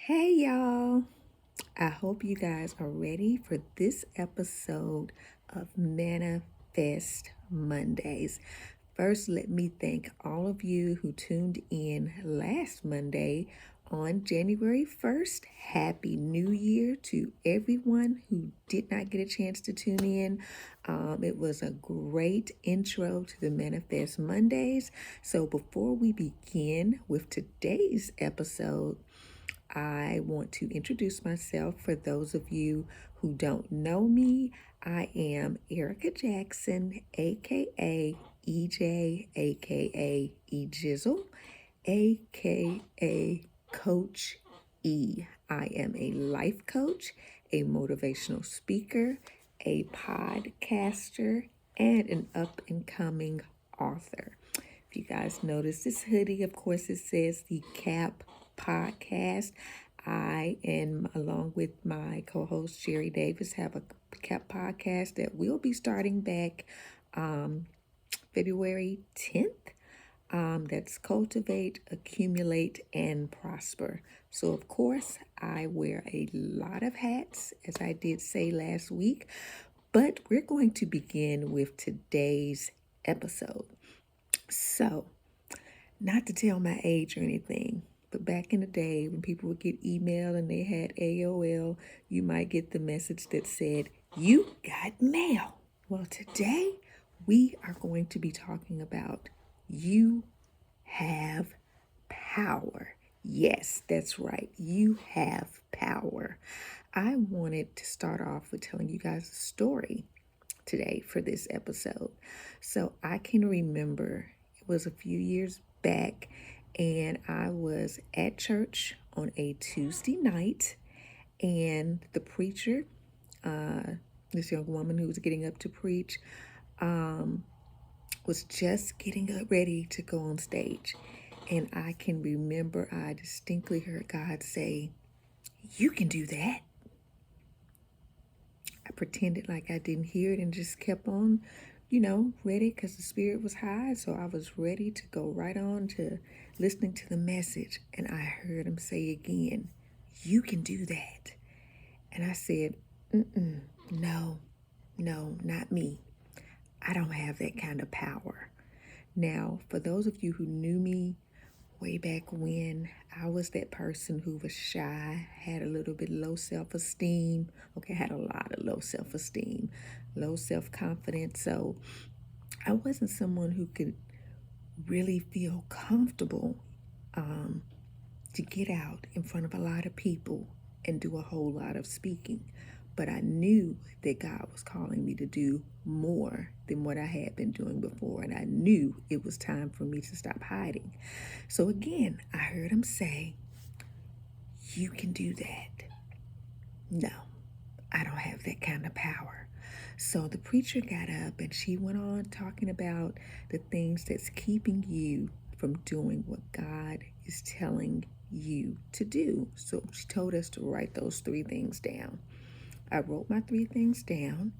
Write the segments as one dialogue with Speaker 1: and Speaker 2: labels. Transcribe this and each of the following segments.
Speaker 1: Hey y'all, I hope you guys are ready for this episode of Manifest Mondays. First, let me thank all of you who tuned in last Monday on January 1st. Happy New Year to everyone who did not get a chance to tune in. It was a great intro to the Manifest Mondays. So, before we begin with today's episode, I want to introduce myself for those of you who don't know me. I am Erica Jackson, aka EJ, aka Ejizzle, aka Coach E. I am a life coach, a motivational speaker, a podcaster, and an up and coming author. If you guys notice this hoodie, of course, it says the CAP podcast. I and along with my co-host Sherry Davis have a CAP podcast that will be starting back February 10th. That's Cultivate, Accumulate, and Prosper. So, of course, I wear a lot of hats, as I did say last week, but we're going to begin with today's episode. So, not to tell my age or anything, but back in the day when people would get email and they had AOL, you might get the message that said, "You got mail." Well, today we are going to be talking about you have power. Yes, that's right. You have power. I wanted to start off with telling you guys a story today for this episode. So I can remember it was a few years back, and I was at church on a Tuesday night, and the preacher, this young woman who was getting up to preach, was just getting up ready to go on stage. And I can remember I distinctly heard God say, "You can do that." I pretended like I didn't hear it and just kept on, ready because the spirit was high. So I was ready to go right on to listening to the message. And I heard him say again, "You can do that." And I said, no, not me. I don't have that kind of power. Now, for those of you who knew me way back when, I was that person who was shy, had a little bit low self-esteem. Okay, I had a lot of low self-esteem, low self-confidence. So I wasn't someone who could really feel comfortable to get out in front of a lot of people and do a whole lot of speaking. But I knew that God was calling me to do more than what I had been doing before. And I knew it was time for me to stop hiding. So again, I heard him say, "You can do that." No, I don't have that kind of power. So the preacher got up and she went on talking about the things that's keeping you from doing what God is telling you to do. So she told us to write those 3 things down. I wrote my 3 things down,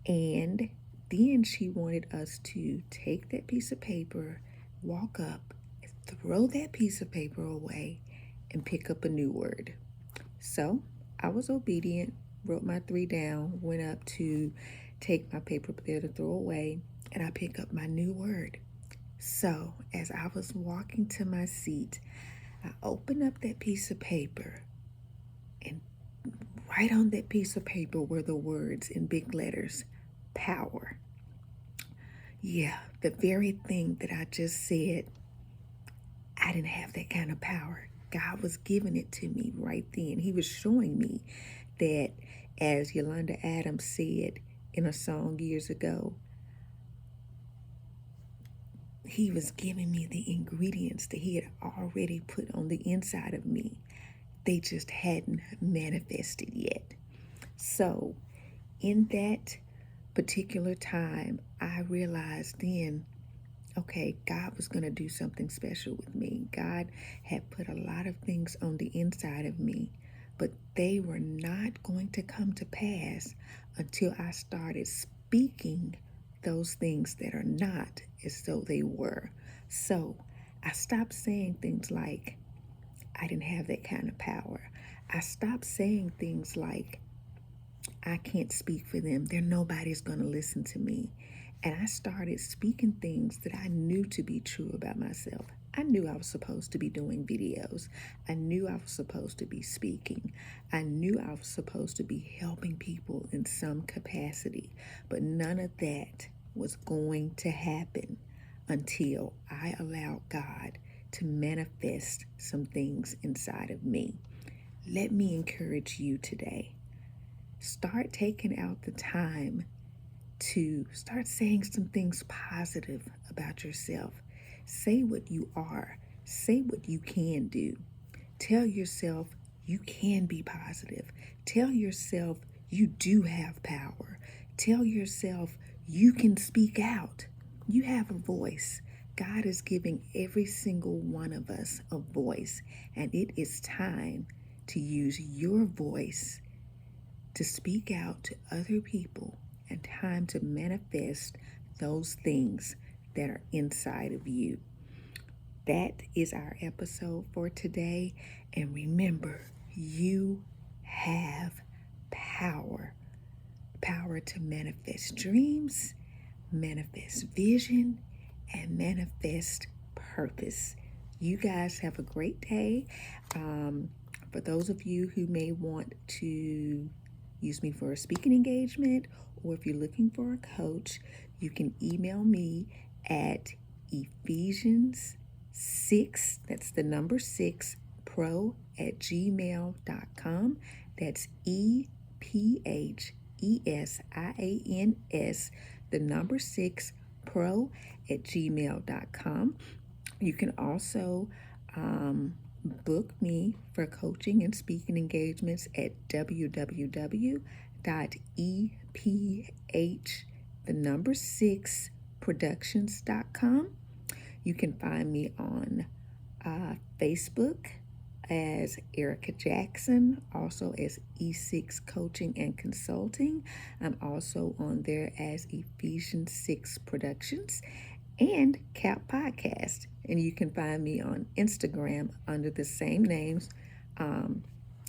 Speaker 1: and then she wanted us to take that piece of paper, walk up, throw that piece of paper away, and pick up a new word. So I was obedient, wrote my 3 down, went up to take my paper there to throw away, and I pick up my new word. So as I was walking to my seat, I opened up that piece of paper, and right on that piece of paper were the words in big letters, power. Yeah, the very thing that I just said, I didn't have that kind of power. God was giving it to me right then. He was showing me that, as Yolanda Adams said in a song years ago, he was giving me the ingredients that he had already put on the inside of me. They just hadn't manifested yet. So in that particular time, I realized then, okay, God was going to do something special with me. God had put a lot of things on the inside of me, but they were not going to come to pass until I started speaking those things that are not as though they were. So I stopped saying things like, I didn't have that kind of power. I stopped saying things like, I can't speak for them. Nobody's going to listen to me. And I started speaking things that I knew to be true about myself. I knew I was supposed to be doing videos. I knew I was supposed to be speaking. I knew I was supposed to be helping people in some capacity. But none of that was going to happen until I allowed God to manifest some things inside of me. Let me encourage you today. Start taking out the time to start saying some things positive about yourself. Say what you are. Say what you can do. Tell yourself you can be positive. Tell yourself you do have power. Tell yourself you can speak out. You have a voice. God is giving every single one of us a voice, and it is time to use your voice to speak out to other people and time to manifest those things that are inside of you. That is our episode for today. And remember, you have power. Power to manifest dreams, manifest vision, and manifest purpose. You guys have a great day. For those of you who may want to use me for a speaking engagement, or if you're looking for a coach, you can email me at Ephesians6, that's the number 6, pro@gmail.com. That's EPHESIANS, the number 6, pro@gmail.com. You can also book me for coaching and speaking engagements at www.eph, the number 6, productions.com. You can find me on Facebook as Erica Jackson, also as E6 Coaching and Consulting. I'm also on there as Ephesians 6 Productions and CAP Podcast. And you can find me on Instagram under the same names,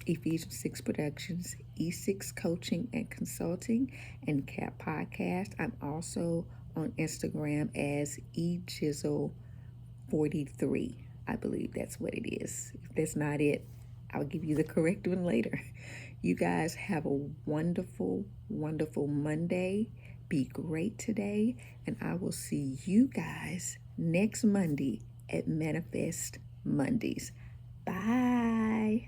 Speaker 1: Ephesians 6 Productions, E6 Coaching and Consulting, and CAP Podcast. I'm also on Instagram as ejizzle43. I believe that's what it is. If that's not it, I'll give you the correct one later. You guys have a wonderful, wonderful Monday. Be great today, and I will see you guys next Monday at Manifest Mondays. Bye.